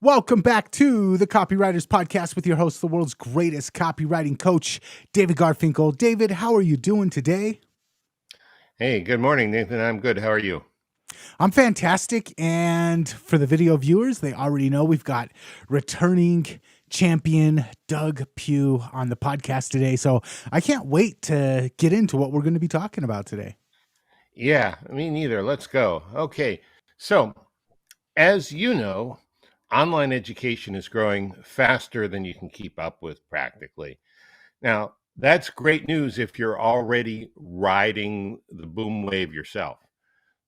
Welcome back to the Copywriters Podcast with your host, the world's greatest copywriting coach, David Garfinkel. David, how are you doing today? Hey, good morning, Nathan. I'm good. How are you? I'm fantastic. And for the video viewers, they already know we've got returning champion Doug Pugh on the podcast today. So I can't wait to get into what we're going to be talking about today. Yeah, me neither. Let's go. Okay. So, as you know, online education is growing faster than you can keep up with practically. Now, that's great news if you're already riding the boom wave yourself.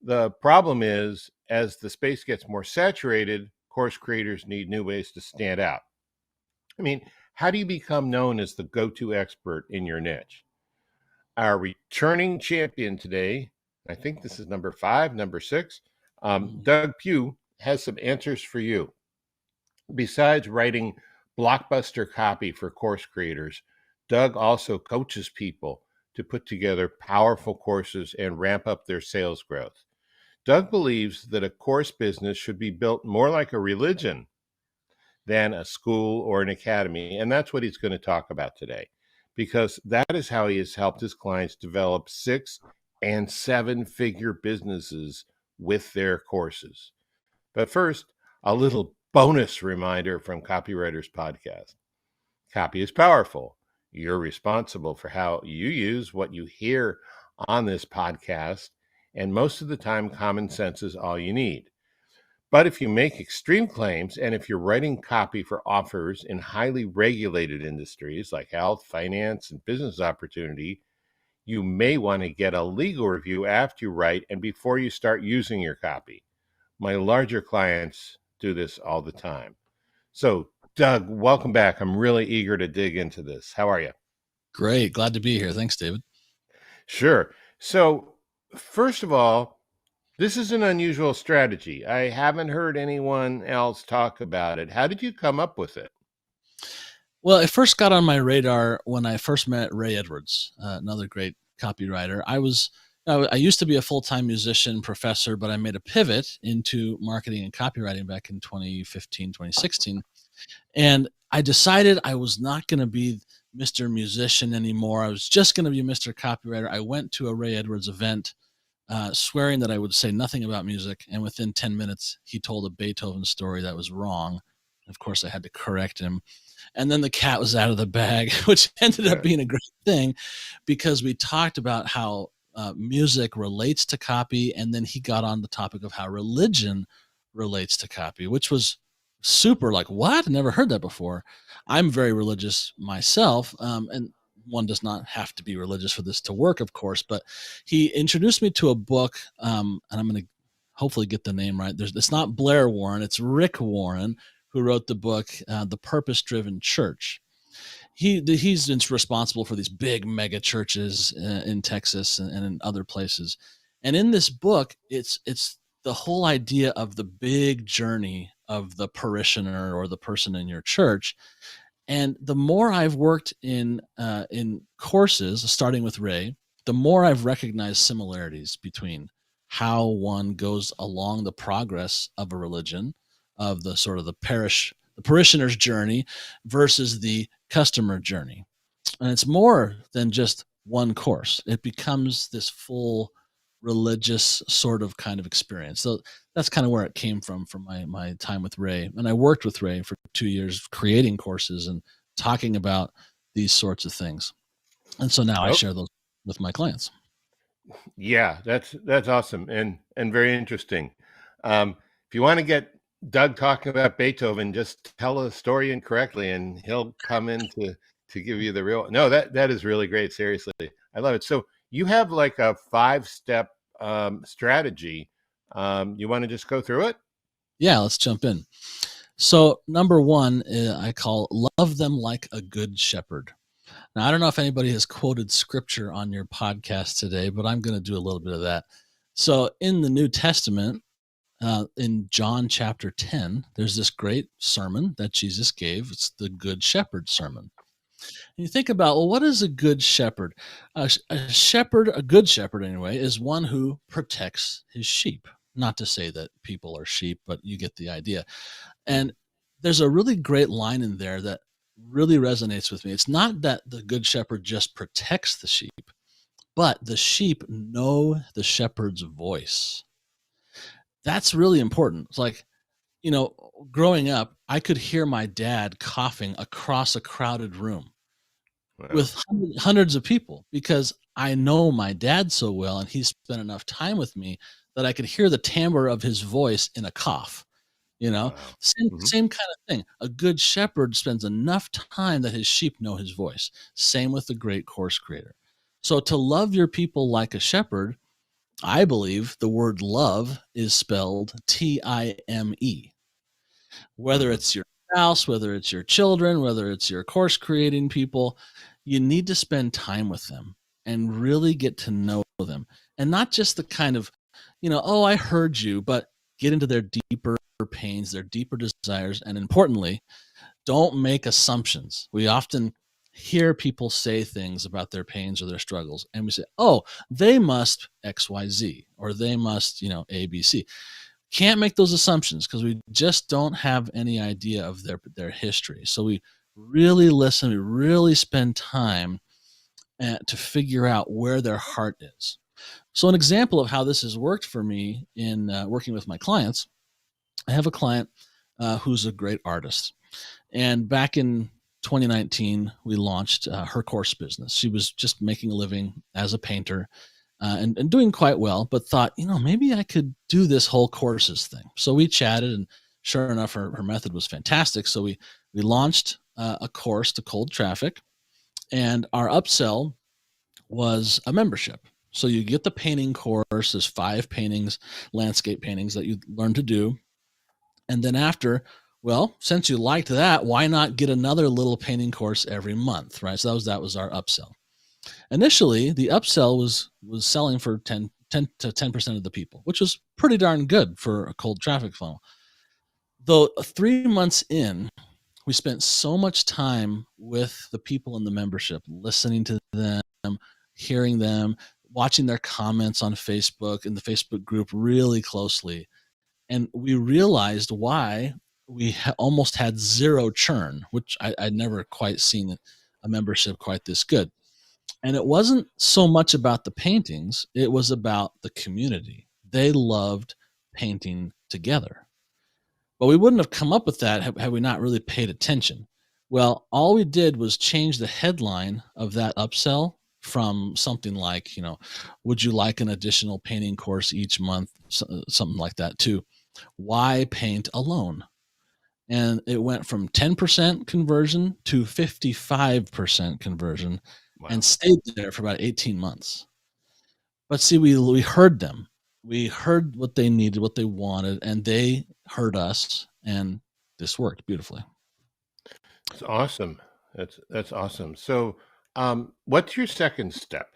The problem is, as the space gets more saturated, course creators need new ways to stand out. I mean, how do you become known as the go-to expert in your niche? Our returning champion today, I think this is number 5, number 6, Doug Pugh has some answers for you. Besides writing blockbuster copy for course creators, Doug also coaches people to put together powerful courses and ramp up their sales growth. Doug believes that a course business should be built more like a religion than a school or an academy. And that's what he's going to talk about today, because that is how he has helped his clients develop 6 and 7-figure businesses with their courses. But first, a little bonus reminder from Copywriters Podcast. Copy is powerful. You're responsible for how you use what you hear on this podcast, and most of the time, common sense is all you need. But if you make extreme claims, and if you're writing copy for offers in highly regulated industries like health, finance, and business opportunity, you may want to get a legal review after you write and before you start using your copy. My larger clients do this all the time. So, Doug, welcome back. I'm really eager to dig into this. How are you? Great. Glad to be here. Thanks, David. Sure. So, first of all, this is an unusual strategy. I haven't heard anyone else talk about it. How did you come up with it? Well, it first got on my radar when I first met Ray Edwards, another great copywriter. I used to be a full-time musician professor, but I made a pivot into marketing and copywriting back in 2015, 2016. And I decided I was not going to be Mr. Musician anymore. I was just going to be Mr. Copywriter. I went to a Ray Edwards event, swearing that I would say nothing about music. And within 10 minutes, he told a Beethoven story that was wrong. Of course, I had to correct him. And then the cat was out of the bag, which ended up being a great thing because we talked about how music relates to copy. And then he got on the topic of how religion relates to copy, which was super like, what? I never heard that before. I'm very religious myself. And one does not have to be religious for this to work, of course, but he introduced me to a book, and I'm going to hopefully get the name right. It's not Blair Warren, it's Rick Warren, who wrote the book, The Purpose-Driven Church. He's responsible for these big mega churches in Texas and in other places. And in this book, it's the whole idea of the big journey of the parishioner or the person in your church. And the more I've worked in courses, starting with Ray, the more I've recognized similarities between how one goes along the progress of a religion, of the sort of the parishioner's journey versus the customer journey. And it's more than just one course. It becomes this full religious sort of kind of experience. So that's kind of where it came from my time with Ray. And I worked with Ray for 2 years creating courses and talking about these sorts of things. And so now I share those with my clients. Yeah, that's awesome and very interesting. If you want to get Doug talking about Beethoven, just tell a story incorrectly and he'll come in to give you the real. No, that is really great. Seriously. I love it. So you have like a 5-step strategy. You want to just go through it? Yeah, let's jump in. So number 1, I call love them like a good shepherd. Now, I don't know if anybody has quoted scripture on your podcast today, but I'm going to do a little bit of that. So in the New Testament, in John chapter 10, there's this great sermon that Jesus gave. It's the Good Shepherd sermon. And you think about, well, what is a good shepherd? A good shepherd anyway, is one who protects his sheep. Not to say that people are sheep, but you get the idea. And there's a really great line in there that really resonates with me. It's not that the good shepherd just protects the sheep, but the sheep know the shepherd's voice. That's really important. It's like, growing up, I could hear my dad coughing across a crowded room Wow. with hundreds of people because I know my dad so well and he spent enough time with me that I could hear the timbre of his voice in a cough. Wow. Same Hmm. same kind of thing. A good shepherd spends enough time that his sheep know his voice. Same with the great course creator. So to love your people like a shepherd, I believe the word love is spelled Time. Whether Hmm. it's your spouse, whether it's your children, whether it's your course creating people, you need to spend time with them and really get to know them. And not just the kind of, oh, I heard you, but get into their deeper pains, their deeper desires. And importantly, don't make assumptions. We often hear people say things about their pains or their struggles, and we say, oh, they must XYZ, or they must, ABC. Can't make those assumptions because we just don't have any idea of their history. So we really listen, we really spend time to figure out where their heart is. So an example of how this has worked for me in working with my clients, I have a client who's a great artist, and back in 2019, we launched her course business. She was just making a living as a painter and doing quite well, but thought, maybe I could do this whole courses thing. So we chatted, and sure enough, her method was fantastic. So we launched a course to cold traffic, and our upsell was a membership. So you get the painting course. There's 5 paintings, landscape paintings that you learn to do. And then after, well, since you liked that, why not get another little painting course every month, right? So that was our upsell. Initially, the upsell was selling for 10 to 10% of the people, which was pretty darn good for a cold traffic funnel. Though 3 months in, we spent so much time with the people in the membership, listening to them, hearing them, watching their comments on Facebook and the Facebook group really closely. And we realized why we almost had zero churn, which I'd never quite seen a membership quite this good. And it wasn't so much about the paintings, it was about the community. They loved painting together. But we wouldn't have come up with that had we not really paid attention. Well, all we did was change the headline of that upsell from something like, would you like an additional painting course each month, something like that, to why paint alone? And it went from 10% conversion to 55% conversion and Wow. stayed there for about 18 months. But see, we heard them. We heard what they needed, what they wanted, and they heard us, and this worked beautifully. It's awesome. That's awesome. So, what's your second step?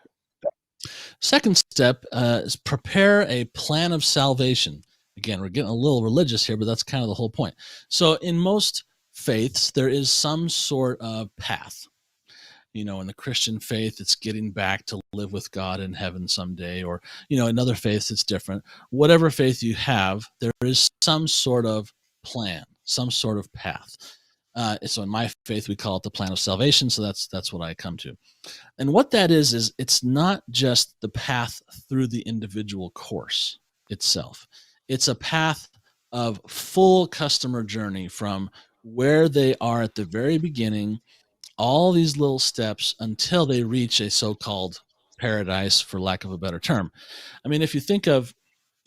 Second step is prepare a plan of salvation. Again, we're getting a little religious here, but that's kind of the whole point. So, in most faiths, there is some sort of path. In the Christian faith, it's getting back to live with God in heaven someday, or, in other faiths, it's different. Whatever faith you have, there is some sort of plan, some sort of path. So in my faith, we call it the plan of salvation. So that's what I come to. And what that is it's not just the path through the individual course itself. It's a path of full customer journey from where they are at the very beginning, all these little steps until they reach a so-called paradise, for lack of a better term. I mean, if you think of,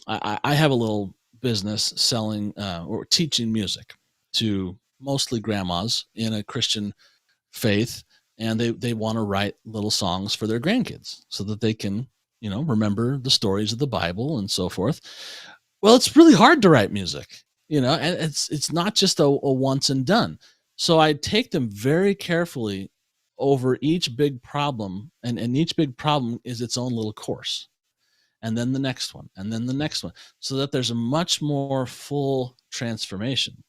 I have a little business selling or teaching music to mostly grandmas in a Christian faith, and they want to write little songs for their grandkids so that they can, remember the stories of the Bible and so forth. Well, it's really hard to write music, and it's not just a once and done. So I take them very carefully over each big problem, and each big problem is its own little course, and then the next one, and then the next one, so that there's a much more full transformation.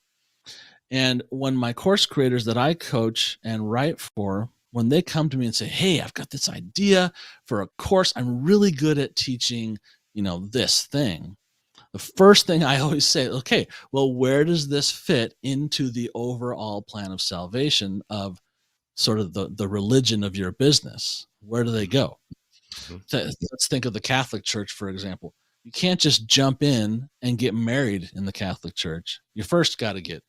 And when my course creators that I coach and write for, when they come to me and say, hey, I've got this idea for a course, I'm really good at teaching, this thing. the first thing I always say, okay, well, where does this fit into the overall plan of salvation of sort of the religion of your business? Where do they go? Mhm. Let's think of the Catholic Church, for example. You can't just jump in and get married in the Catholic Church. You first got to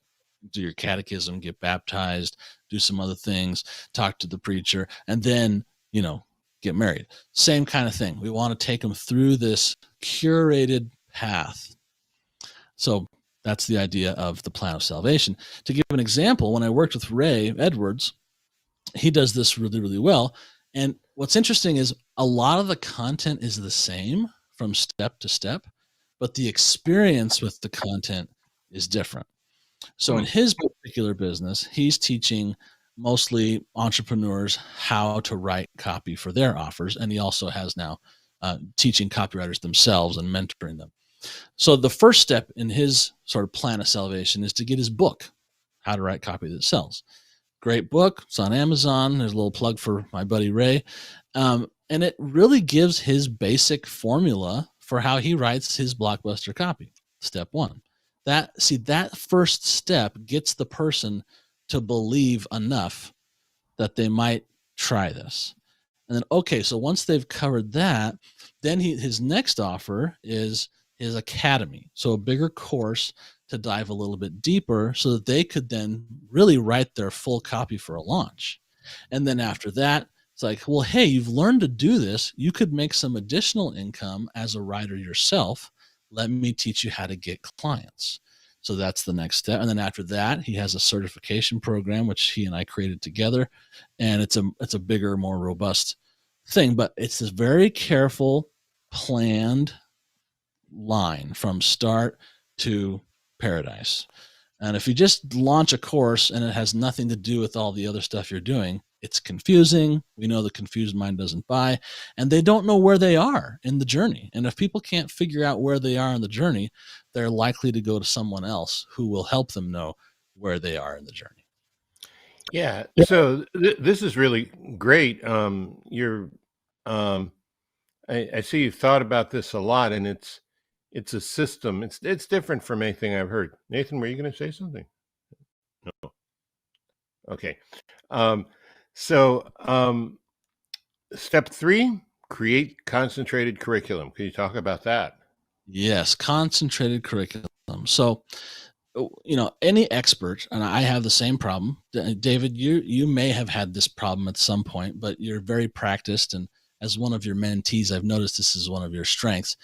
do your catechism, get baptized, do some other things, talk to the preacher, and then, get married. Same kind of thing. We want to take them through this curated path. So that's the idea of the plan of salvation. To give an example, when I worked with Ray Edwards, he does this really, really well. And what's interesting is a lot of the content is the same from step to step, but the experience with the content is different. So in his particular business, he's teaching mostly entrepreneurs how to write copy for their offers. And he also has now teaching copywriters themselves and mentoring them. So the first step in his sort of plan of salvation is to get his book, How to Write Copy That Sells. Great book. It's on Amazon. There's a little plug for my buddy Ray. And it really gives his basic formula for how he writes his blockbuster copy. Step one. That first step gets the person to believe enough that they might try this. And then, okay, so once they've covered that, then his next offer is his academy. So a bigger course to dive a little bit deeper so that they could then really write their full copy for a launch. And then after that, it's like, well, hey, you've learned to do this. You could make some additional income as a writer yourself. Let me teach you how to get clients. So that's the next step. And then after that, he has a certification program, which he and I created together. And it's a bigger, more robust thing, but it's this very careful, planned line from start to paradise. And if you just launch a course and it has nothing to do with all the other stuff you're doing, it's confusing. We know the confused mind doesn't buy, and they don't know where they are in the journey. And if people can't figure out where they are in the journey, they're likely to go to someone else who will help them know where they are in the journey. Yeah. So this is really great. I see you've thought about this a lot, and it's a system. It's different from anything I've heard. Nathan, were you going to say something? No. Okay. Step 3, create concentrated curriculum. Can you talk about that? Yes, concentrated curriculum. So, any expert, and I have the same problem. David, you may have had this problem at some point, but you're very practiced, and as one of your mentees, I've noticed this is one of your strengths.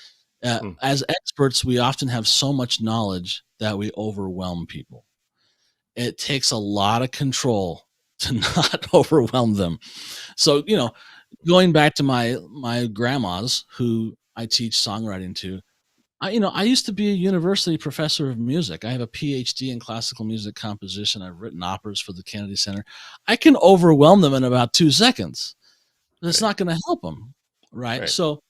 As experts, we often have so much knowledge that we overwhelm people. It takes a lot of control to not overwhelm them. So, going back to my grandmas who I teach songwriting to, I used to be a university professor of music. I have a PhD in classical music composition. I've written operas for the Kennedy Center. I can overwhelm them in about 2 seconds. But it's not going to help them, right? So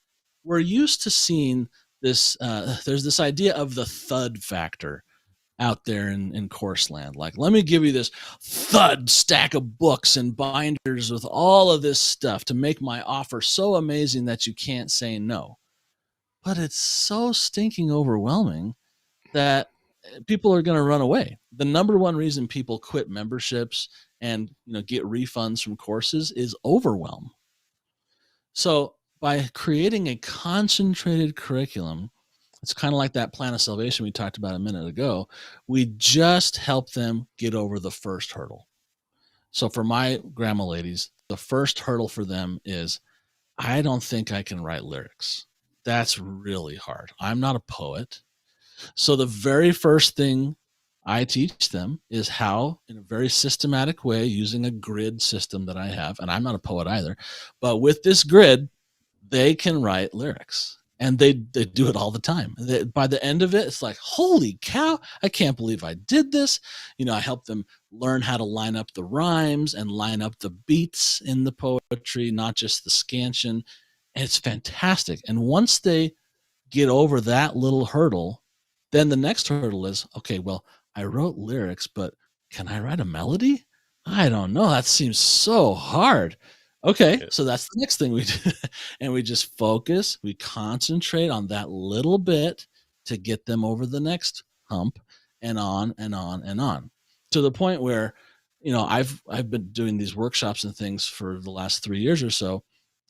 we're used to seeing this. There's this idea of the thud factor out there in course land. Like, let me give you this thud stack of books and binders with all of this stuff to make my offer so amazing that you can't say no. But it's so stinking overwhelming that people are going to run away. The number one reason people quit memberships and get refunds from courses is overwhelm. So by creating a concentrated curriculum, it's kind of like that plan of salvation we talked about a minute ago. We just help them get over the first hurdle. So for my grandma ladies, the first hurdle for them is, I don't think I can write lyrics. That's really hard. I'm not a poet. So the very first thing I teach them is how, in a very systematic way, using a grid system that I have, and I'm not a poet either, but with this grid, they can write lyrics. And they do it all the time. By the end of it, it's like, holy cow, I can't believe I did this. I help them learn how to line up the rhymes and line up the beats in the poetry, not just the scansion. And it's fantastic. And once they get over that little hurdle, then the next hurdle is, okay, well, I wrote lyrics, but can I write a melody? I don't know. That seems so hard. Okay, so that's the next thing we do. And we just focus, we concentrate on that little bit to get them over the next hump, and on and on and on, to the point where, I've been doing these workshops and things for the last 3 years or so.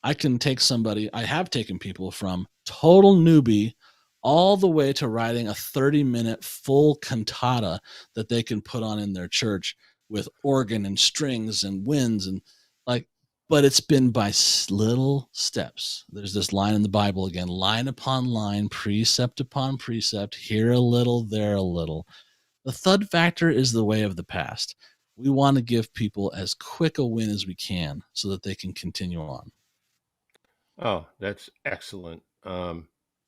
I have taken people from total newbie all the way to writing a 30-minute full cantata that they can put on in their church with organ and strings and winds and like, but it's been by little steps. There's this line in the Bible again, line upon line, precept upon precept, here a little, there a little. The thud factor is the way of the past. We want to give people as quick a win as we can so that they can continue on. Oh, that's excellent.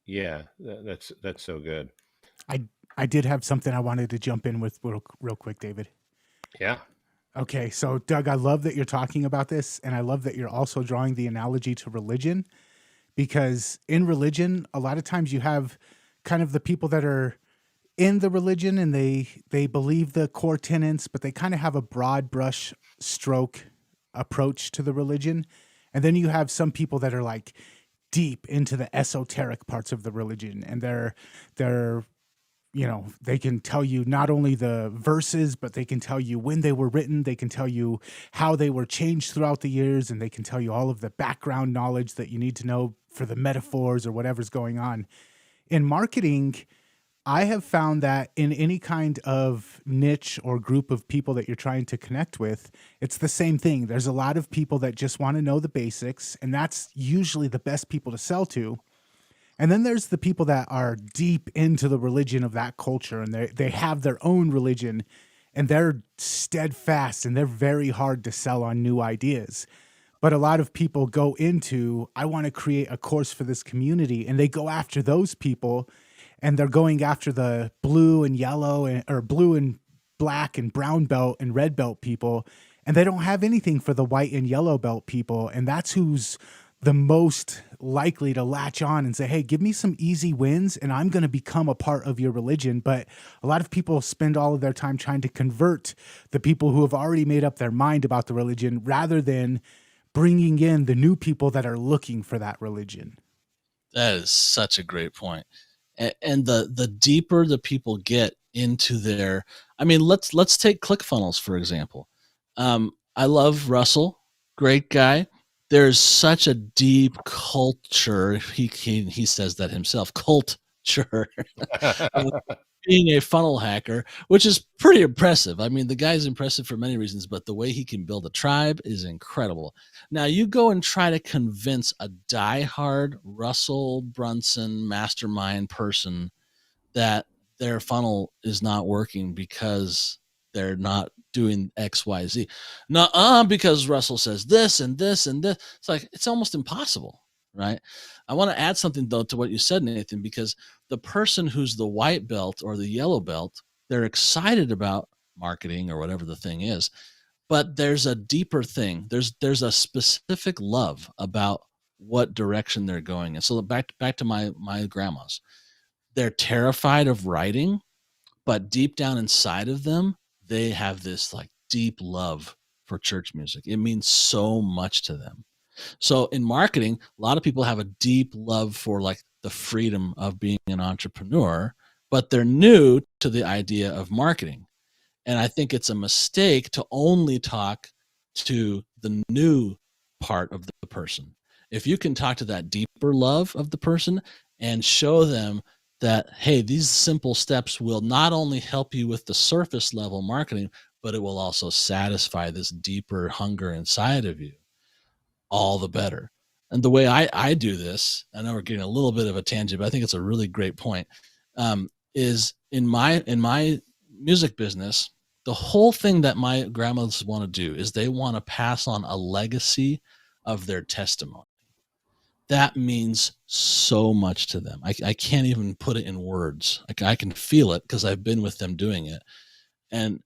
Yeah, that's so good. I did have something I wanted to jump in with real quick, David. Yeah. Okay, so Doug, I love that you're talking about this, and I love that you're also drawing the analogy to religion, because in religion, a lot of times you have kind of the people that are in the religion and they believe the core tenets, but they kind of have a broad brush stroke approach to the religion. And then you have some people that are like deep into the esoteric parts of the religion, and they're they can tell you not only the verses, but they can tell you when they were written, they can tell you how they were changed throughout the years, and they can tell you all of the background knowledge that you need to know for the metaphors or whatever's going on. In marketing, I have found that in any kind of niche or group of people that you're trying to connect with, it's the same thing. There's a lot of people that just want to know the basics, and that's usually the best people to sell to. And then there's the people that are deep into the religion of that culture, and they have their own religion, and they're steadfast, and they're very hard to sell on new ideas. But a lot of people go into, I want to create a course for this community, and they go after those people, and they're going after the blue and yellow or blue and black and brown belt and red belt people, and they don't have anything for the white and yellow belt people. And that's who's the most likely to latch on and say, hey, give me some easy wins and I'm going to become a part of your religion. But a lot of people spend all of their time trying to convert the people who have already made up their mind about the religion, rather than bringing in the new people that are looking for that religion. That is such a great point. And the deeper the people get into their, let's take ClickFunnels, for example. I love Russell, great guy. There's such a deep culture. He says that himself, culture, being a funnel hacker, which is pretty impressive. The guy's impressive for many reasons, but the way he can build a tribe is incredible. Now you go and try to convince a diehard Russell Brunson mastermind person that their funnel is not working because they're not doing X, Y, Z. Because Russell says this and this and this. It's almost impossible, right? I want to add something though to what you said, Nathan, because the person who's the white belt or the yellow belt, they're excited about marketing or whatever the thing is, but there's a deeper thing. There's a specific love about what direction they're going. And so back to my grandmas, they're terrified of writing, but deep down inside of them, they have this deep love for church music. It means so much to them. So in marketing, a lot of people have a deep love for the freedom of being an entrepreneur, but they're new to the idea of marketing. And I think it's a mistake to only talk to the new part of the person. If you can talk to that deeper love of the person and show them that, hey, these simple steps will not only help you with the surface level marketing, but it will also satisfy this deeper hunger inside of you, all the better. And the way I do this, I know we're getting a little bit of a tangent, but I think it's a really great point, is in my music business, the whole thing that my grandmas want to do is they want to pass on a legacy of their testimony. That means so much to them. I can't even put it in words. I can feel it because I've been with them doing it. And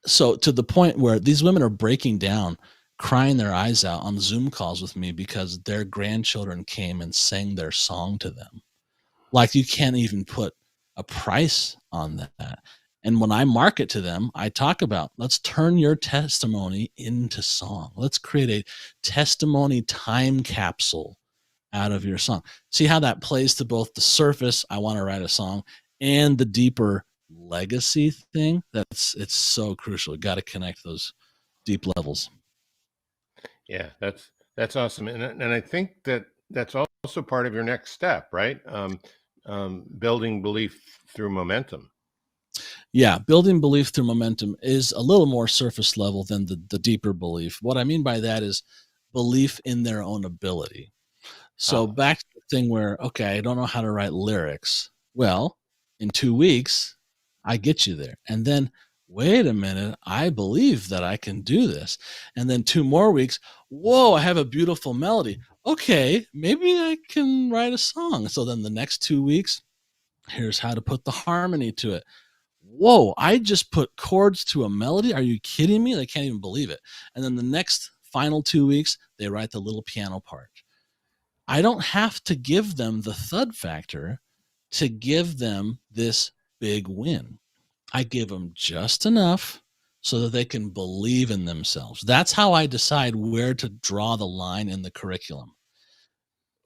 so to the point where these women are breaking down, crying their eyes out on Zoom calls with me because their grandchildren came and sang their song to them. You can't even put a price on that. And when I market to them, I talk about, let's turn your testimony into song. Let's create a testimony time capsule out of your song. See how that plays to both the surface, I want to write a song, and the deeper legacy thing. It's so crucial. You got to connect those deep levels. Yeah, that's awesome, and I think that that's also part of your next step, right? Building belief through momentum. Yeah, building belief through momentum is a little more surface level than the deeper belief. What I mean by that is belief in their own ability. So Oh, back to the thing where, okay, I don't know how to write lyrics. Well, in 2 weeks, I get you there. And then, wait a minute, I believe that I can do this. And then 2 more weeks, whoa, I have a beautiful melody. Okay, maybe I can write a song. So then the next 2 weeks, here's how to put the harmony to it. Whoa, I just put chords to a melody. Are you kidding me? They can't even believe it. And then the next final 2 weeks, they write the little piano part. I don't have to give them the thud factor to give them this big win. I give them just enough so that they can believe in themselves. That's how I decide where to draw the line in the curriculum.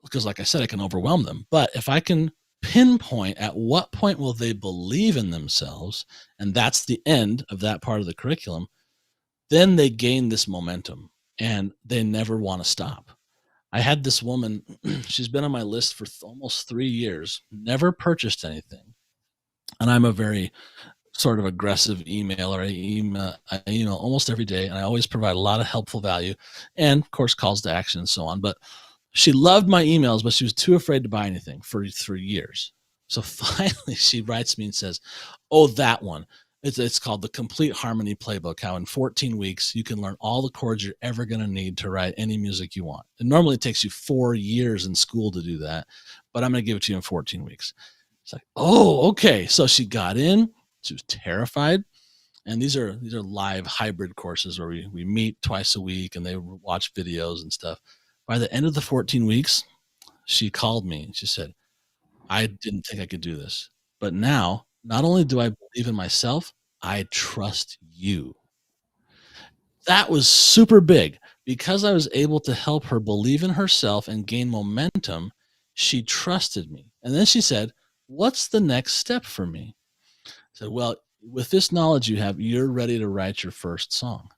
Because, like I said, I can overwhelm them. But if I can pinpoint at what point will they believe in themselves, and that's the end of that part of the curriculum, then they gain this momentum and they never want to stop. I had this woman, she's been on my list for almost 3 years, never purchased anything. And I'm a very sort of aggressive emailer. I email almost every day, and I always provide a lot of helpful value and, of course, calls to action and so on. But she loved my emails, but she was too afraid to buy anything for years. So finally, she writes me and says, "Oh, that one. It's called the Complete Harmony Playbook. How in 14 weeks you can learn all the chords you're ever going to need to write any music you want. It normally takes you 4 years in school to do that, but I'm going to give it to you in 14 weeks." It's like, "Oh, okay." So she got in. She was terrified. And these are live hybrid courses where we meet twice a week and they watch videos and stuff. By the end of the 14 weeks, she called me and she said, "I didn't think I could do this. But now, not only do I believe in myself, I trust you." That was super big because I was able to help her believe in herself and gain momentum. She trusted me. And then she said, "What's the next step for me?" I said, "Well, with this knowledge you have, you're ready to write your first song."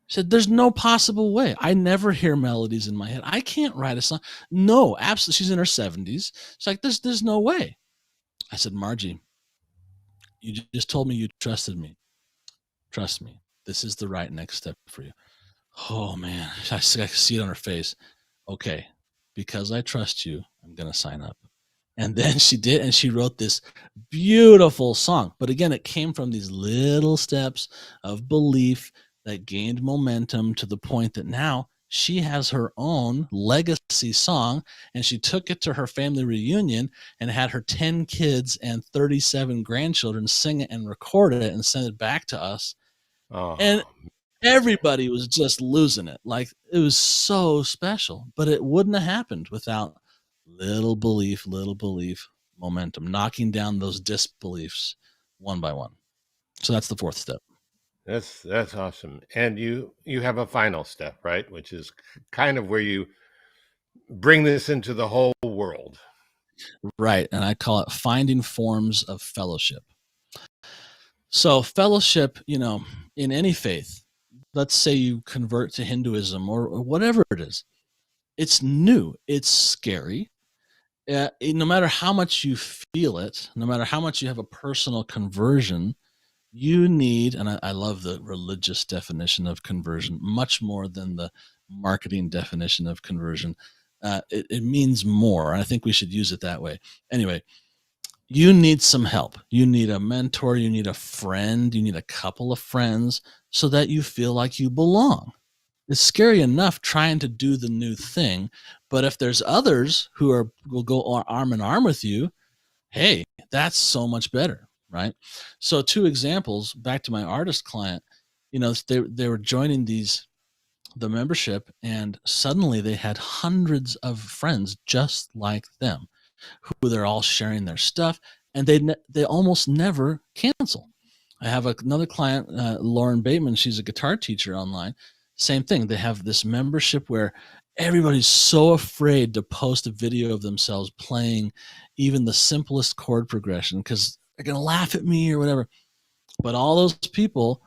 She said, "There's no possible way. I never hear melodies in my head. I can't write a song." No, absolutely. She's in her 70s. She's like, there's no way. I said, "Margie, you just told me you trusted me. Trust me. This is the right next step for you." Oh, man. I see it on her face. "Okay, because I trust you, I'm going to sign up." And then she did, and she wrote this beautiful song. But again, it came from these little steps of belief that gained momentum to the point that now she has her own legacy song, and she took it to her family reunion and had her 10 kids and 37 grandchildren sing it and record it and send it back to us. And oh, everybody was just losing it. Like, it was so special, but it wouldn't have happened without little belief momentum, knocking down those disbeliefs one by one. So that's the fourth step. that's awesome. And you have a final step, right? Which is kind of where you bring this into the whole world. Right. And I call it finding forms of fellowship. So, fellowship, in any faith, let's say you convert to Hinduism or whatever it is, it's new, it's scary. No matter how much you feel it, no matter how much you have a personal conversion, you need, and I love the religious definition of conversion much more than the marketing definition of conversion. It means more. I think we should use it that way. Anyway, you need some help. You need a mentor. You need a friend. You need a couple of friends so that you feel like you belong. It's scary enough trying to do the new thing, but if there's others who will go arm in arm with you, hey, that's so much better, right? So 2 examples, back to my artist client, they were joining the membership, and suddenly they had hundreds of friends just like them, who they're all sharing their stuff, and they almost never cancel. I have another client, Lauren Bateman. She's a guitar teacher online. Same thing. They have this membership where everybody's so afraid to post a video of themselves playing even the simplest chord progression because they're going to laugh at me or whatever. But all those people,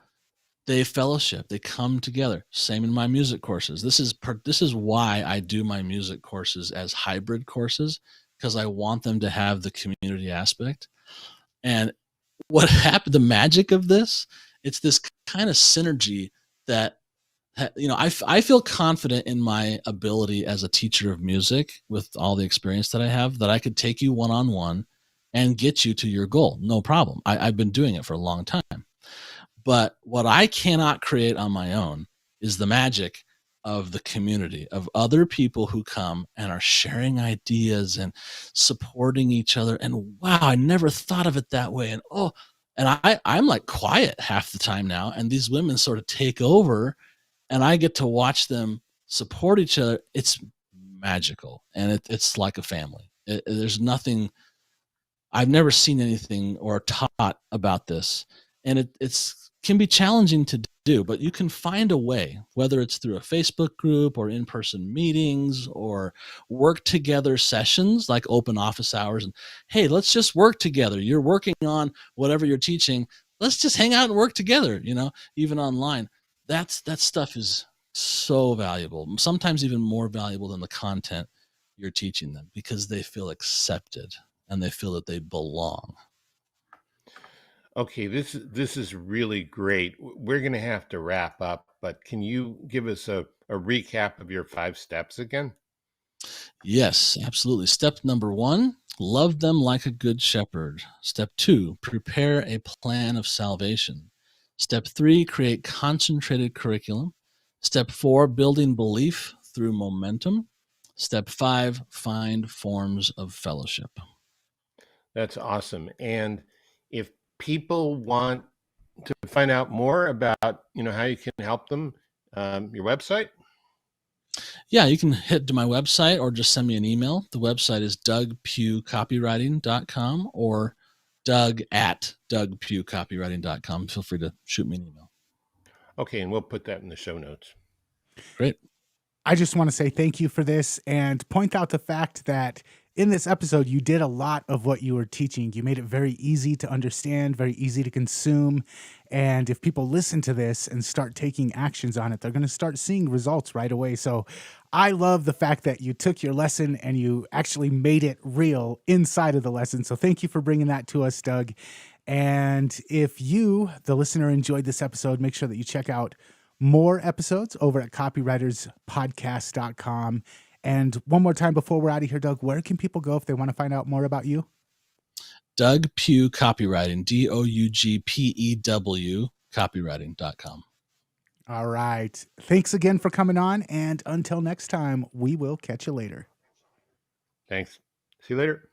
they fellowship, they come together. Same in my music courses. This is why I do my music courses as hybrid courses, because I want them to have the community aspect. And what happened, the magic of this, it's this kind of synergy that, I feel confident in my ability as a teacher of music with all the experience that I have, that I could take you one-on-one and get you to your goal. No problem. I've been doing it for a long time. But what I cannot create on my own is the magic of the community, of other people who come and are sharing ideas and supporting each other. And wow, I never thought of it that way. And I'm like quiet half the time now. And these women sort of take over and I get to watch them support each other. It's magical. And it's like a family. There's nothing, I've never seen anything or taught about this. And it's can be challenging to do, but you can find a way, whether it's through a Facebook group or in-person meetings or work together sessions like open office hours. And hey, let's just work together. You're working on whatever you're teaching. Let's just hang out and work together, even online. That stuff is so valuable, sometimes even more valuable than the content you're teaching them, because they feel accepted and they feel that they belong. Okay, this is really great. We're going to have to wrap up, but can you give us a recap of your 5 steps again? Yes, absolutely. Step number 1, love them like a good shepherd. Step 2, prepare a plan of salvation. Step 3, create concentrated curriculum. Step 4, building belief through momentum. Step 5, find forms of fellowship. That's awesome. And if people want to find out more about, how you can help them, your website? Yeah, you can head to my website or just send me an email. The website is dougpughcopywriting.com or doug@dougpughcopywriting.com. Feel free to shoot me an email. Okay, and we'll put that in the show notes. Great. I just want to say thank you for this and point out the fact that in this episode, you did a lot of what you were teaching. You made it very easy to understand, very easy to consume. And if people listen to this and start taking actions on it, they're going to start seeing results right away. So I love the fact that you took your lesson and you actually made it real inside of the lesson. So thank you for bringing that to us, Doug. And if you, the listener, enjoyed this episode, make sure that you check out more episodes over at copywriterspodcast.com. And one more time before we're out of here, Doug, where can people go if they want to find out more about you? Doug Pugh Copywriting, DOUGPEW copywriting.com. All right. Thanks again for coming on. And until next time, we will catch you later. Thanks. See you later.